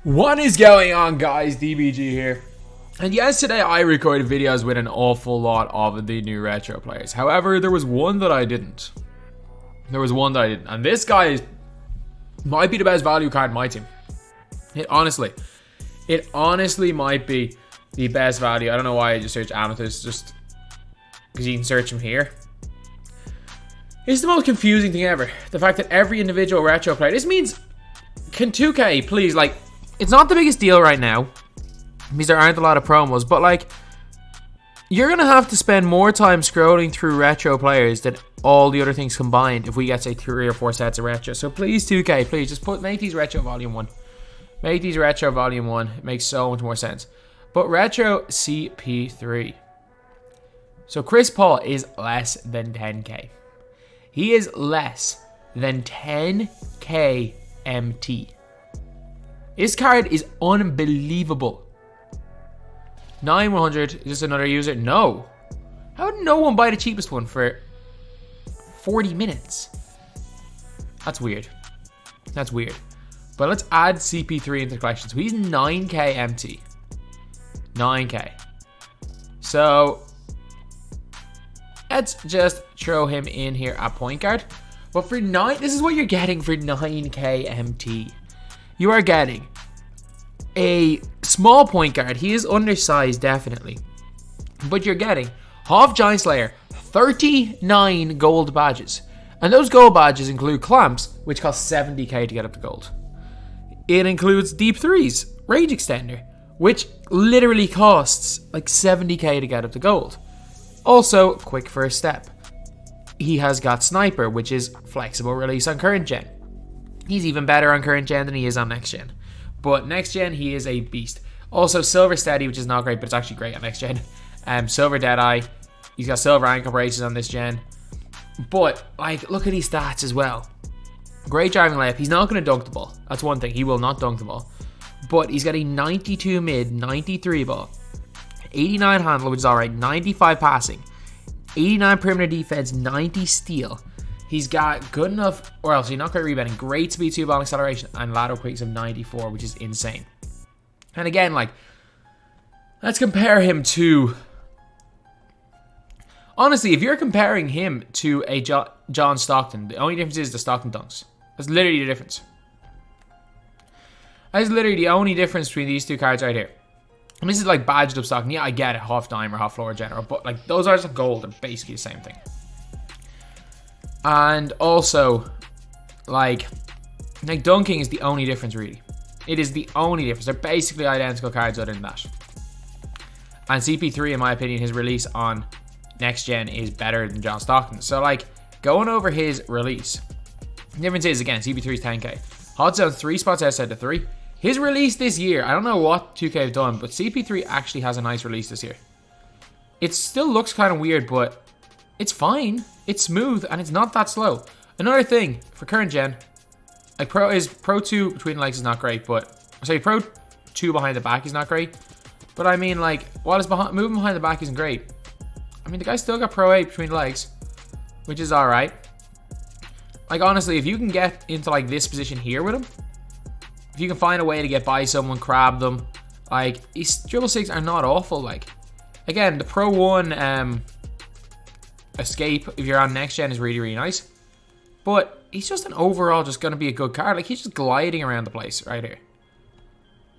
What is going on, guys? DBG here. And yesterday I recorded videos with an awful lot of the new retro players. However, there was one that I didn't. And this guy might be the best value card in my team. It honestly might be the best value. I don't know why I just searched amethyst, just because you can search him here. It's the most confusing thing ever. The fact that every individual retro player, this means, can 2K please, like, it's not the biggest deal right now because there aren't a lot of promos, but like, you're gonna have to spend more time scrolling through retro players than all the other things combined if we get, say, 3 or 4 sets of retro. So please, 2K, please just make these retro volume 1. Make these retro volume 1. It makes so much more sense. But retro CP3. So Chris Paul is less than 10k. He is less than 10k MT. This card is unbelievable. 9100, is this another user? No. How did no one buy the cheapest one for 40 minutes? That's weird. That's weird. But let's add CP3 into the collection. So he's 9k MT. 9k. So let's just throw him in here at point guard. But for this is what you're getting for 9k MT. You are getting a small point guard. He is undersized, definitely. But you're getting half Giant Slayer, 39 gold badges. And those gold badges include clamps, which cost 70k to get up to gold. It includes deep threes, range extender, which literally costs like 70k to get up to gold. Also, quick first step. He has got sniper, which is flexible release on current gen. He's even better on current gen than he is on next gen. But next gen, he is a beast. Also, silver steady, which is not great, but it's actually great on next gen. Silver Deadeye. He's got silver ankle braces on this gen. But, like, look at these stats as well. Great driving layup. He's not going to dunk the ball. That's one thing. He will not dunk the ball. But he's got a 92 mid, 93 ball, 89 handle, which is alright, 95 passing, 89 perimeter defense, 90 steal. He's got good enough, or else he's not great rebounding, great speed 2 ball acceleration, and lateral quicks of 94, which is insane. And again, like, let's compare him to, honestly, if you're comparing him to a John Stockton, the only difference is the Stockton dunks. That's literally the difference. That is literally the only difference between these two cards right here. And this is like badged up Stockton. Yeah, I get it, half dime or half floor general, but like those are just gold. They're basically the same thing. And also, like dunking is the only difference, really. It is the only difference. They're basically identical cards other than that. And CP3, in my opinion, his release on next gen is better than John Stockton. So, like, going over his release, the difference is, again, CP3 is 10k. Hot zone 3 spots outside the 3. His release this year, I don't know what 2K have done, but CP3 actually has a nice release this year. It still looks kind of weird, but it's fine. It's smooth, and it's not that slow. Another thing, for current gen, like Pro 2 between the legs is not great, but, sorry, Pro 2 behind the back is not great. But I mean, like, while it's moving behind the back isn't great, I mean, the guy still got Pro 8 between the legs, which is alright. Like, honestly, if you can get into, like, this position here with him, if you can find a way to get by someone, crab them, like, his dribble 6 are not awful. Like, again, the Pro 1 escape, if you're on next gen, is really, really nice. But he's just an overall just going to be a good card. Like, he's just gliding around the place right here.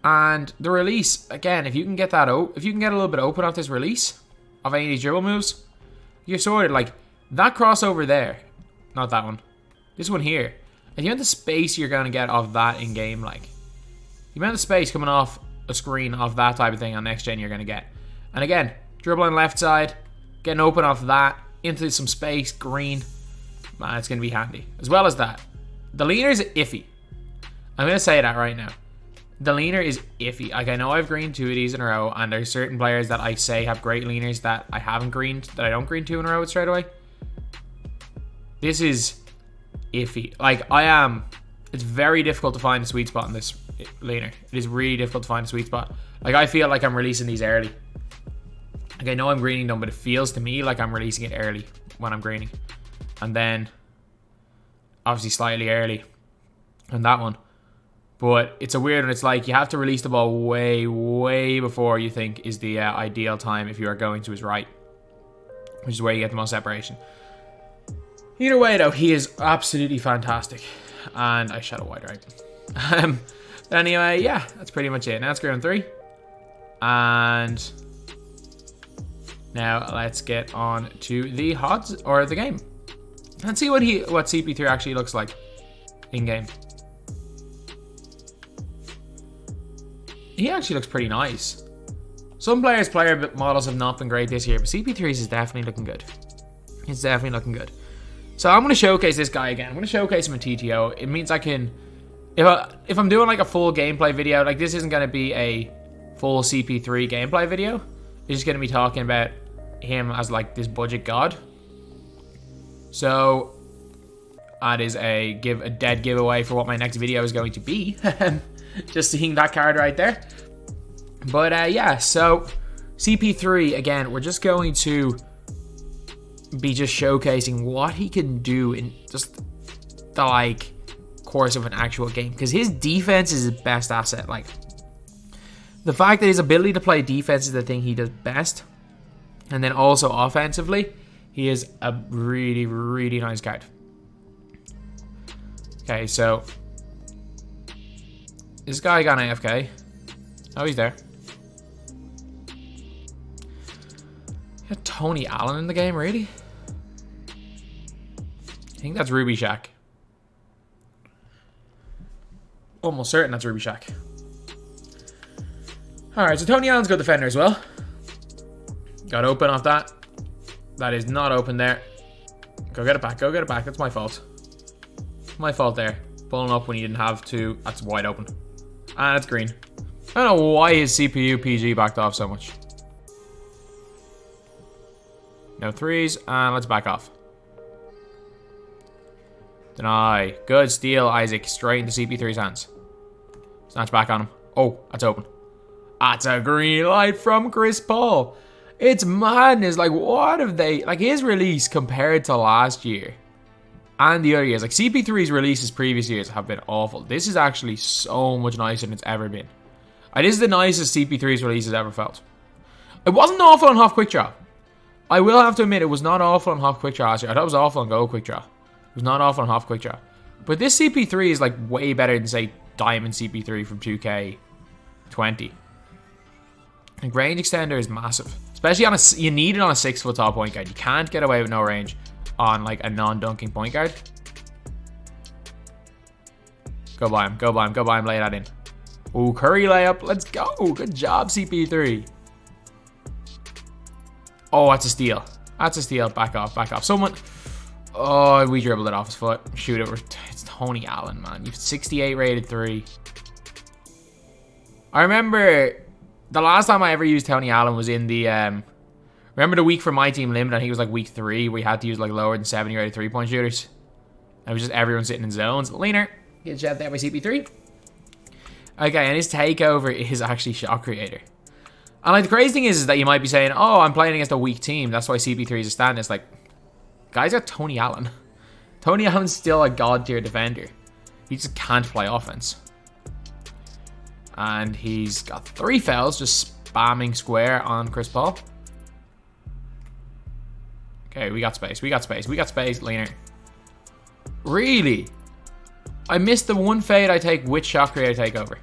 And the release, again, if you can get that if you can get a little bit open off this release of any of these dribble moves, you're sorted. Like, that crossover there, not that one, this one here, and the amount of space you're going to get off that in game, like, the amount of space coming off a screen off that type of thing on next gen you're going to get. And again, dribbling left side, getting open off that, into some space, green, man, it's going to be handy. As well as that, the leaner is iffy. I'm going to say that right now. The leaner is iffy. Like, I know I've greened 2 of these in a row, and there's certain players that I say have great leaners that I haven't greened, that I don't green 2 in a row with straight away. This is iffy. Like, it's very difficult to find a sweet spot in this leaner. It is really difficult to find a sweet spot. Like, I feel like I'm releasing these early. Like, I know I'm greening them, but it feels to me like I'm releasing it early when I'm greening. And then, obviously slightly early on that one. But it's a weird one. It's like you have to release the ball way, way before you think is the ideal time if you are going to his right, which is where you get the most separation. Either way, though, he is absolutely fantastic. And I shadow wide right. But anyway, yeah, that's pretty much it. Now it's round 3. And now let's get on to the HODs or the game. Let's see what CP3 actually looks like in game. He actually looks pretty nice. Some players' player models have not been great this year, but CP3's is definitely looking good. It's definitely looking good. So I'm going to showcase this guy again. I'm going to showcase him in TTO. It means I can, if I'm doing like a full gameplay video, like this isn't going to be a full CP3 gameplay video. It's just going to be talking about him as like this budget god. So that is a dead giveaway for what my next video is going to be. Just seeing that card right there. But yeah, so CP3 again, we're just going to be just showcasing what he can do in just the like course of an actual game, because his defense is his best asset. Like the fact that his ability to play defense is the thing he does best, and then also offensively he is a really, really nice card. Okay, so this guy got an AFK. Oh, he's there. You got Tony Allen in the game, really? I think that's Ruby Shack. Almost certain that's Ruby Shack. Alright, so Tony Allen's good defender as well. Got open off that. That is not open there. Go get it back, go get it back. That's my fault. My fault there. Pulling up when you didn't have to. That's wide open. And it's green. I don't know why his CPU PG backed off so much. No threes, and let's back off. Deny. Good steal, Isaac. Straight into CP3's hands. Snatch back on him. Oh, that's open. That's a green light from Chris Paul. It's madness. Like, what have they... Like, his release compared to last year and the other years. Like, CP3's releases previous years have been awful. This is actually so much nicer than it's ever been. This is the nicest CP3's release has ever felt. It wasn't awful on Half Quick Draw. I will have to admit, it was not awful on Half Quick Draw last year. I thought it was awful on Go Quick Draw. It was not awful on Half Quick Draw. But this CP3 is like way better than, say, Diamond CP3 from 2K20. Like, range extender is massive. Especially on you need it on a 6-foot tall point guard. You can't get away with no range on like a non-dunking point guard. Go by him, go by him, go by him, lay that in. Ooh, Curry layup. Let's go. Good job, CP3. Oh, that's a steal. That's a steal. Back off, back off. Someone... Oh, we dribbled it off his foot. Shoot it. It's Tony Allen, man. You've 68 rated 3. I remember the last time I ever used Tony Allen was in the... remember the week for MyTEAM Limit? I think it was like week 3. We had to use like lower than 70 rated 3-point shooters. It was just everyone sitting in zones. Leaner. Get shot there by CP3. Okay, and his takeover is actually shot creator. And like the crazy thing is that you might be saying, oh, I'm playing against a weak team. That's why CP3 is a stand. It's like, guys got Tony Allen. Tony Allen's still a god tier defender. He just can't play offense. And he's got 3 fouls, just spamming square on Chris Paul. Okay, we got space. We got space. We got space. Leaner. Really? I missed the one fade I take with shot creator takeover.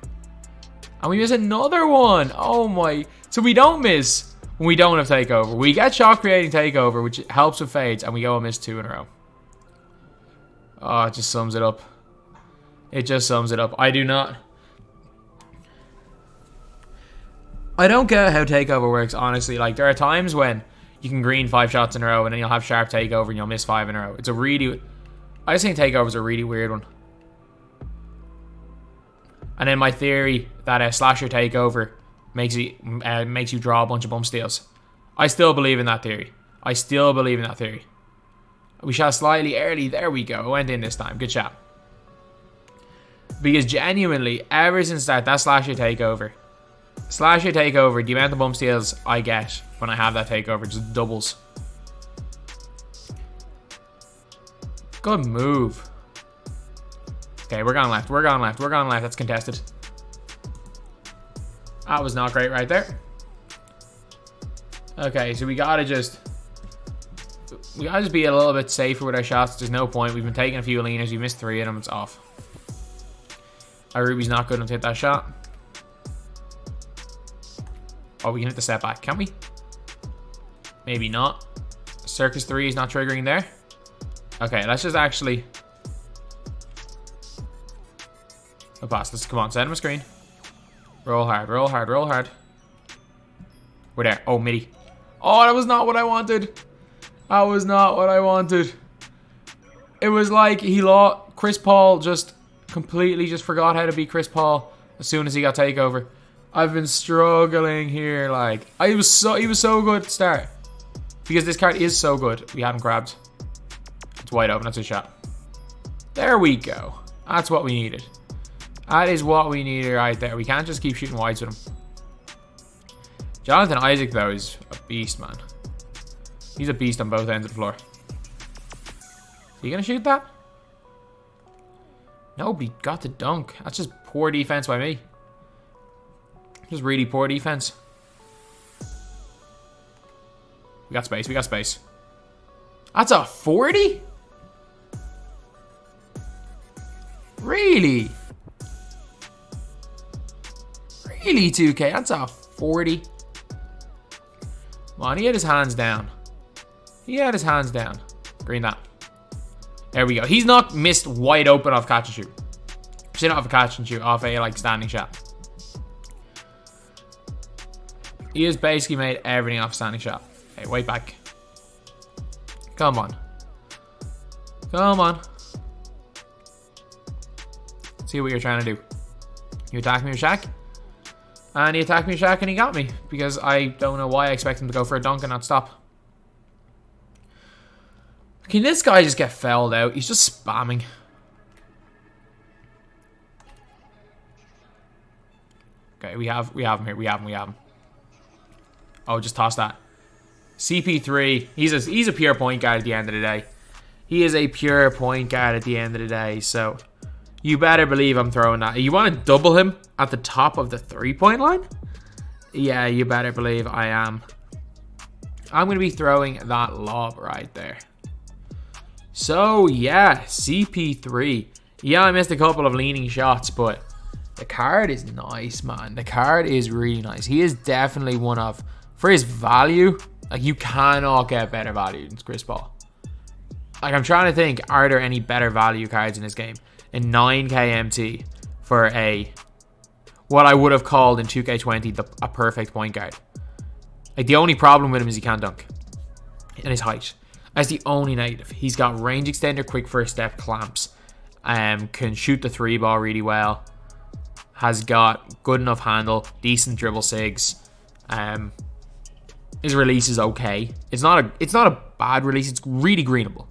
And we miss another one. Oh my. So we don't miss when we don't have takeover. We get shot creating takeover, which helps with fades, and we go and miss 2 in a row. Oh, it just sums it up. It just sums it up. I don't get how takeover works, honestly. Like, there are times when you can green 5 shots in a row, and then you'll have sharp takeover, and you'll miss 5 in a row. It's a really... I just think takeover is a really weird one. And then my theory that a slasher takeover makes you draw a bunch of bump steals. I still believe in that theory. I still believe in that theory. We shot slightly early. There we go. It went in this time. Good shot. Because genuinely, ever since that slasher takeover, the amount of bump steals I get when I have that takeover just doubles. Good move. Okay, we're going left. We're going left. We're going left. That's contested. That was not great right there. Okay, so we gotta just be a little bit safer with our shots. There's no point. We've been taking a few leaners. We missed 3 of them. It's off. Our Ruby's not good enough to hit that shot. Oh, we can hit the setback. Can we? Maybe not. Circus 3 is not triggering there. Okay, let's just actually... Oh, pass. Let's come on. Set him a screen. Roll hard. Roll hard. Roll hard. We're there. Oh, midi. Oh, that was not what I wanted. That was not what I wanted. It was like he lost. Chris Paul just completely just forgot how to beat Chris Paul as soon as he got takeover. I've been struggling here. Like he was so good to start because this card is so good. We haven't grabbed. It's wide open. That's a shot. There we go. That's what we needed. That is what we needed right there. We can't just keep shooting wides with him. Jonathan Isaac, though, is a beast, man. He's a beast on both ends of the floor. Is he going to shoot that? No, he got the dunk. That's just poor defense by me. Just really poor defense. We got space. We got space. That's a 40? Really? Really, 2K? That's a 40? Come on, he had his hands down. He had his hands down. Green that. There we go. He's not missed wide open off catch and shoot. He's not off a catch and shoot, off a like standing shot. He has basically made everything off a standing shot. Hey, wait back. Come on. Come on. Let's see what you're trying to do. You attack me with Shaq? And he attacked me with Shaq and he got me. Because I don't know why I expect him to go for a dunk and not stop. Can this guy just get fouled out? He's just spamming. Okay, we have him here. We have him. Oh, just toss that. CP3, he's a pure point guard at the end of the day. He is a pure point guard at the end of the day, so you better believe I'm throwing that. You want to double him at the top of the 3-point line? Yeah, you better believe I am. I'm going to be throwing that lob right there. So, yeah, CP3. Yeah, I missed a couple of leaning shots, but the card is nice, man. The card is really nice. He is definitely one of, for his value, like you cannot get better value than Chris Paul. Like I'm trying to think, are there any better value cards in this game? A 9k MT for a, what I would have called in 2K20 a perfect point guard. Like the only problem with him is he can't dunk. And his height. That's the only negative. He's got range extender, quick first step, clamps. Can shoot the 3 ball really well. Has got good enough handle, decent dribble sigs. His release is okay. It's not a bad release. It's really greenable.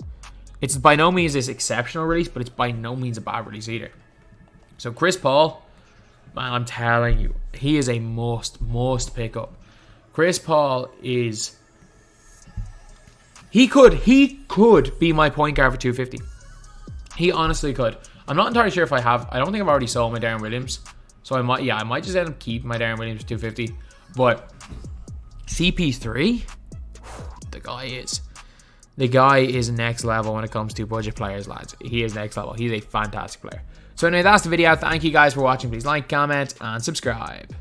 It's by no means this exceptional release, but it's by no means a bad release either. So Chris Paul, man, I'm telling you, he is a must pick up. Chris Paul is, he could be my point guard for 250. He honestly could. I'm not entirely sure if I have. I don't think I've already sold my Darren Williams. So I might just end up keeping my Darren Williams for 250. But CP3, the guy is next level when it comes to budget players, lads. He is next level. He's a fantastic player. So anyway, that's the video. Thank you guys for watching. Please like, comment, and subscribe.